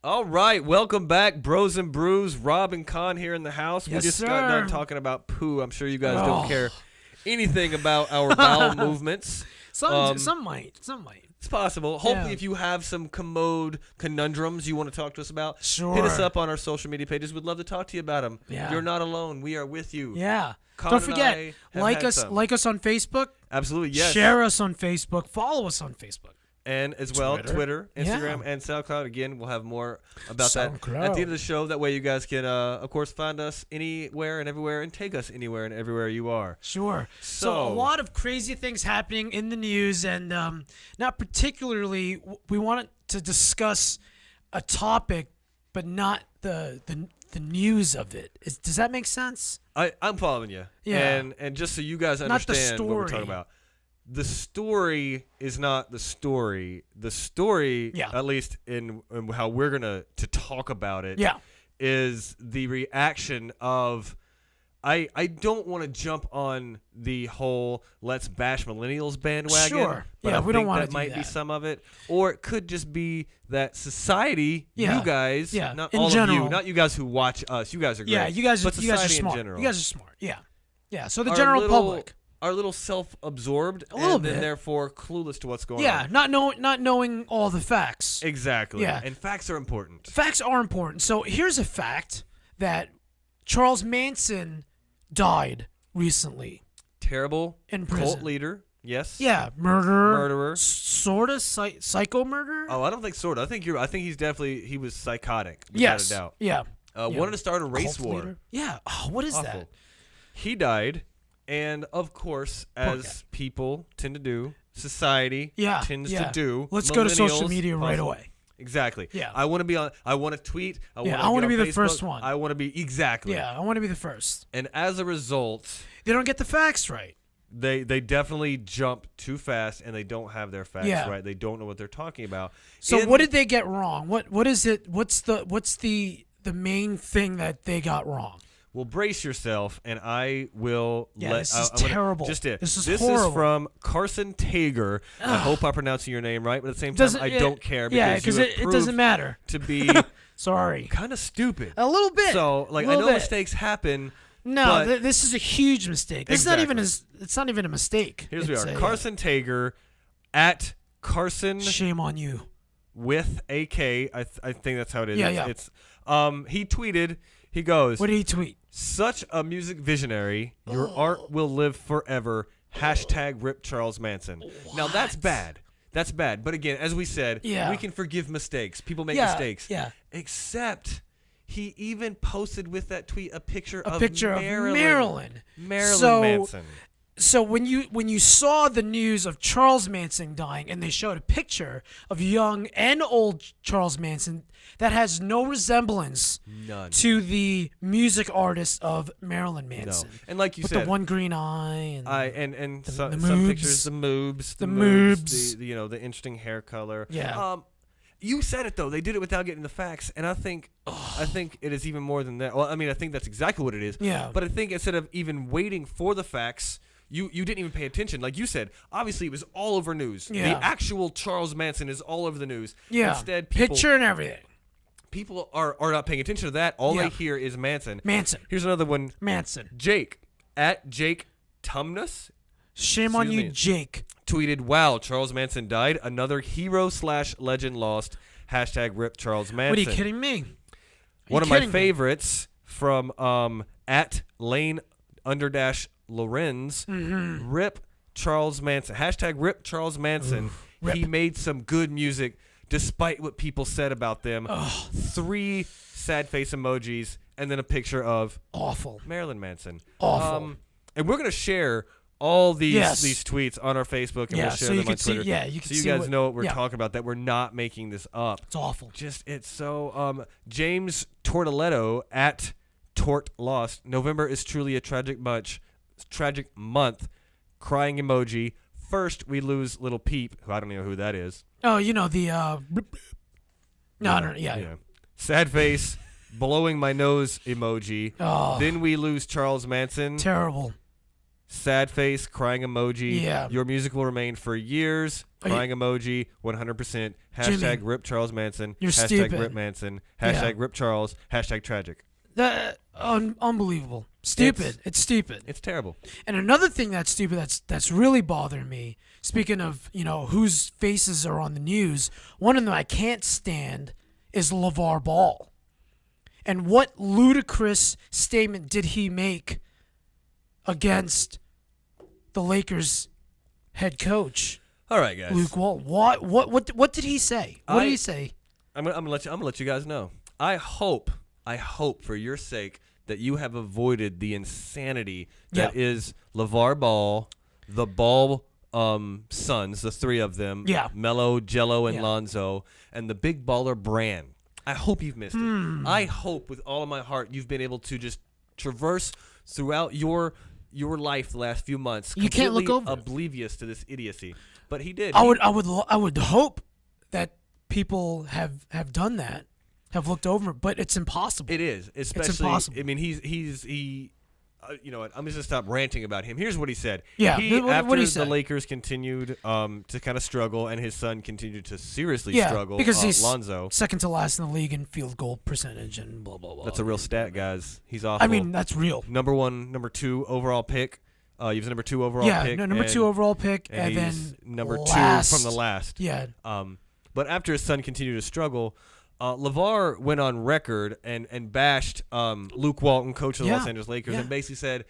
All right, welcome back, Bros and Brews. Rob and Con here in the house. Yes, we just sir. got done talking about poo. I'm sure you guys don't care anything about our bowel movements. Some might. It's possible. Hopefully, Yeah. if you have some commode conundrums you want to talk to us about, Sure. hit us up on our social media pages. We'd love to talk to you about them. Yeah. You're not alone. We are with you. Yeah. Con Don't and forget, I have like had us some. like us on Facebook. Absolutely, yes. Share us on Facebook. Follow us on Facebook. And as well, Twitter, Instagram, Yeah. and SoundCloud. Again, we'll have more about that at SoundCloud. the end of the show. That way you guys can, of course, find us anywhere and everywhere and take us anywhere and everywhere you are. Sure. So a lot of crazy things happening in the news, and not particularly, we wanted to discuss a topic, but not the news of it. Does that make sense? I'm following you. Yeah. And just so you guys Not the understand what we're story. talking about. The story is not the story. The story, Yeah. at least in how we're going to talk about it, Yeah. is the reaction of I don't want to jump on the whole let's bash millennials bandwagon. Sure. But Yeah, I we don't think wanna that do might be that. some of it. Or it could just be that society, Yeah. you guys, Yeah. not In all of general. you, not you guys who watch us. You guys are great. Yeah, you guys but are society smart. in general. You guys are smart. Yeah. Yeah. So the are general little- public. Are a little self-absorbed A little and then bit. therefore clueless to what's going on. Yeah, not knowing all the facts. Exactly. Yeah. And facts are important. Facts are important. So here's a fact that Charles Manson died recently Terrible in cult prison. leader. Yes. Yeah, murderer. Murderer. Sort of psycho murder. Oh, I don't think sort of. I think he was psychotic. Without yes. a doubt. Yeah. Yeah. Wanted to start a race Cult war. leader. Yeah. Oh, what is Awful. that? He died, and of course, as people tend to do, society Yeah. tends yeah. to do. Let's go to social millennials, media right possible. away. Exactly. Yeah. I want to be on. I want to tweet. I want I wanna to be the first one. I want to be exactly. Yeah, I want to be the first. And as a result, They don't get the facts right. they definitely jump too fast, and they don't have their facts Yeah. right. They don't know what they're talking about. So what did they get wrong? What is it? What's the main thing that they got wrong? Well, brace yourself, and I will Yeah, let. this is I'm gonna- terrible. Just it. This is This horrible. is from Carson Tager. I hope I'm pronouncing your name right, but at the same time, Doesn't I it- don't care Yeah, because because it doesn't matter. to be Sorry. kind of stupid. A little bit. So, like, a I little know bit. mistakes happen. No, but this is a huge mistake. It's not even it's not even a mistake. Here's It's we are. a, Carson Tager at Carson Shame on you. with a K. I think that's how it is. Yeah, It's he tweeted. He goes. What did he tweet? Such a music visionary. Your art will live forever. # rip Charles Manson. Now that's bad. That's bad. But again, as we said, Yeah. we can forgive mistakes. People make Yeah, mistakes. yeah. Except he even posted with that tweet a picture of Marilyn. Marilyn So- Manson. So when you saw the news of Charles Manson dying, and they showed a picture of young and old Charles Manson, that has no resemblance None. to the music artist of Marilyn Manson. No. And like you with said, the one green eye and and some moobs. pictures, the moobs, The moobs. the the interesting hair color. Yeah. You said it though. They did it without getting the facts, and I think it is even more than that. Well, I mean, I think that's exactly what it is. Yeah. But I think instead of even waiting for the facts, you didn't even pay attention. Like you said, obviously it was all over news. Yeah. The actual Charles Manson is all over the news. yeah, Instead, people picture and everything. are not paying attention to that. All Yeah. they hear is Manson. Manson. Here's another one. Manson. Jake at Jake Tumnus. Shame on Excuse you, me. Jake. Tweeted, "Wow, Charles Manson died. Another hero / legend lost. # rip Charles Manson." What are you kidding me? One of my kidding me? favorites from at Lane _ Lorenz. Rip Charles Manson. # rip Charles Manson. Rip. He made some good music despite what people said about them. 3 sad face emojis and then a picture of Awful. Marilyn Manson. Awful. And we're gonna share all these Yes. tweets on our Facebook, and Yeah, we'll share so you them on can see- Twitter. yeah, you can so you see guys what- know what we're yeah. talking about. That we're not making this up. It's awful. Just it's so. James Tortoletto at Tort Lost. November is truly a tragic month. Crying emoji. First, we lose Little Peep, who I don't even know who that is. Oh, you know the no, yeah. Sad face, blowing my nose emoji. Oh, Then we lose Charles Manson. terrible. sad face, crying emoji. Yeah. Your music will remain for years. Crying emoji, 100%. Hashtag Jimmy, rip Charles Manson. you're hashtag stupid. rip Manson. Hashtag rip Charles. Hashtag tragic. Unbelievable. Stupid. It's stupid. It's terrible. And another thing that's stupid that's really bothering me, speaking of, whose faces are on the news, one of them I can't stand is LeVar Ball. And what ludicrous statement did he make against the Lakers head coach, All right, guys. Luke Walton? What did he say? What did he say? I'm gonna let you guys know. I hope for your sake that you have avoided the insanity that is LeVar Ball, the Ball sons, the three of them, Melo, Jello, and Lonzo, and the Big Baller brand. I hope you've missed it. I hope with all of my heart you've been able to just traverse throughout your life the last few months. You can't look over oblivious to this idiocy, but he did. I would hope that people have done that, have looked over it, but it's impossible. It is, especially. It's impossible. I mean, he. You know what? I'm just gonna stop ranting about him. Here's what he said. Yeah, after he said? the Lakers continued to kind of struggle, and his son continued to seriously struggle. Because he's Lonzo, second to last in the league in field goal percentage and blah blah blah. that's a real stat, guys. He's awful. I mean, that's real. Number 2 overall pick. He was the number 2 overall pick. Yeah, number 2 overall pick, and then number last. 2 from the last. Yeah. But after his son continued to struggle, LeVar went on record and bashed Luke Walton, coach of the Los Angeles Lakers, and basically said,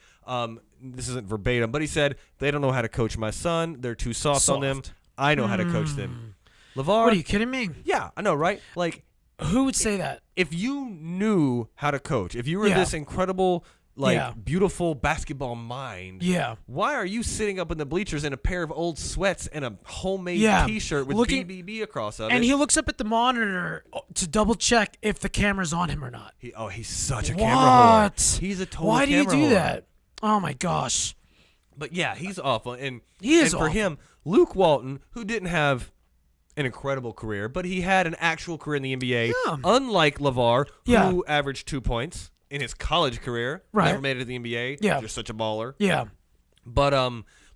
this isn't verbatim, but he said, they don't know how to coach my son. They're too soft on them. I know how to coach them. LeVar. What are you kidding me? Yeah, I know, right? Like, who would say that? If you knew how to coach, if you were this incredible, beautiful basketball mind, why are you sitting up in the bleachers in a pair of old sweats and a homemade T-shirt with BBB across of it? And he looks up at the monitor to double check if the camera's on him or not. He's such a camera whore. He's a total Why camera do you do whore. that? Oh my gosh. But yeah, he's awful. And he is for him, Luke Walton, who didn't have an incredible career, but he had an actual career in the NBA, unlike LeVar, who averaged 2 points in his college career, never made it to the NBA. You're such a baller. Yeah. But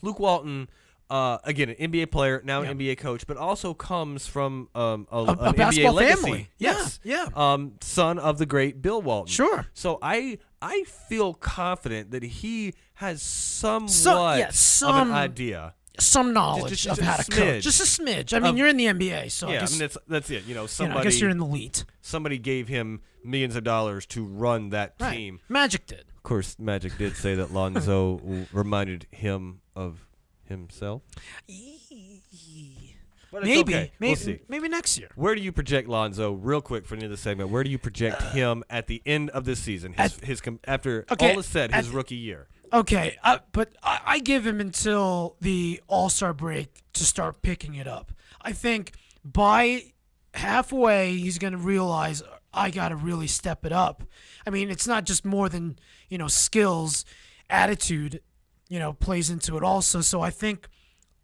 Luke Walton, again, an NBA player, now an NBA coach, but also comes from an basketball NBA legacy. family. Yes. Son of the great Bill Walton. Sure. So I feel confident that he has somewhat of an idea. Some knowledge of how to coach. Just a smidge. I mean, you're in the NBA, so I mean, that's it. Somebody. I guess you're in the elite. Somebody gave him millions of dollars to run that team. Magic did. Of course, Magic did say that Lonzo reminded him of himself. But maybe, okay. We'll see. Maybe next year. Where do you project Lonzo, real quick for the end of the segment, where do you project him at the end of this season, after all is said, his rookie year? Okay, but I give him until the All-Star break to start picking it up. I think by halfway, he's going to realize, I got to really step it up. I mean, it's not just more than, skills, attitude, plays into it also. So I think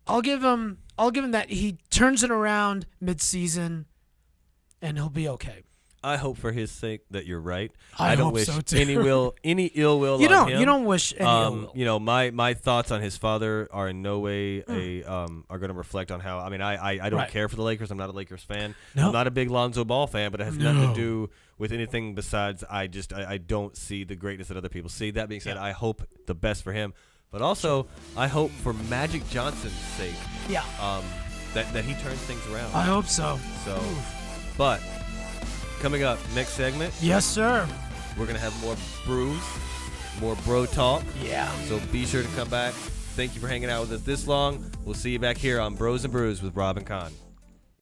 I'll give him that he turns it around mid-season and he'll be okay. I hope for his sake that you're right. I don't hope wish so too. any ill will you on don't, him. You don't wish any ill will. My thoughts on his father are in no way are going to reflect on how. I mean, I don't care for the Lakers. I'm not a Lakers fan. No. I'm not a big Lonzo Ball fan, but it has nothing to do with anything besides I don't see the greatness that other people see. That being said, I hope the best for him, but also I hope for Magic Johnson's sake. That he turns things around. I hope so. But coming up, next segment. Yes, sir. We're going to have more brews, more bro talk. Yeah. So be sure to come back. Thank you for hanging out with us this long. We'll see you back here on Bros and Brews with Rob and Con.